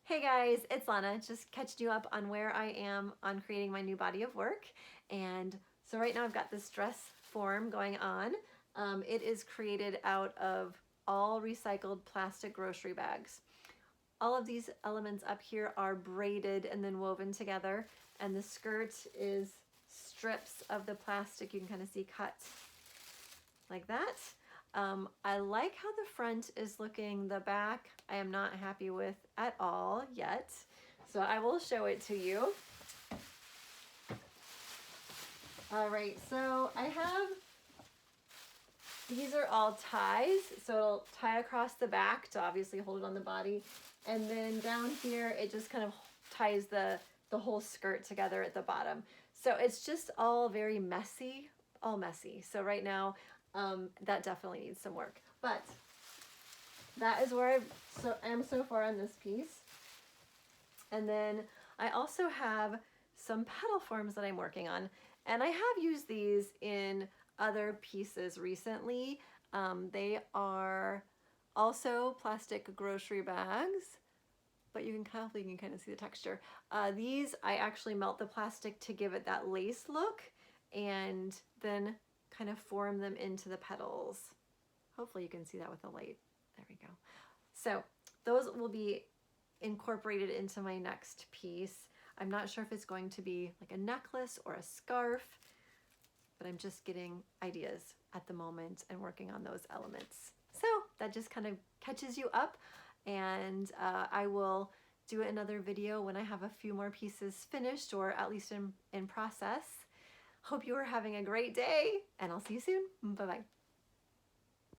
Hey guys, it's Lonna, just catching you up on where I am on creating my new body of work. And so right now I've got this dress form going on. It is created out of all recycled plastic grocery bags. All of these elements up here are braided and then woven together, and the skirt is strips of the plastic you can kind of see cut like that. I like how the front is looking. The back I am not happy with at all yet, so I will show it to you. All right, so I have, these are all ties, so it'll tie across the back to obviously hold it on the body, and then down here it just kind of ties the whole skirt together at the bottom. So it's just all very messy, all messy. So right now that definitely needs some work, but that is where I am so far on this piece. And then I also have some petal forms that I'm working on, and I have used these in other pieces recently. They are also plastic grocery bags, but you can kind of see the texture. These I actually melt the plastic to give it that lace look, and then kind of form them into the petals. Hopefully you can see that with the light. There we go. So those will be incorporated into my next piece. I'm not sure if it's going to be like a necklace or a scarf, but I'm just getting ideas at the moment and working on those elements. So that just kind of catches you up, and I will do another video when I have a few more pieces finished, or at least in process. Hope you are having a great day, and I'll see you soon. Bye-bye.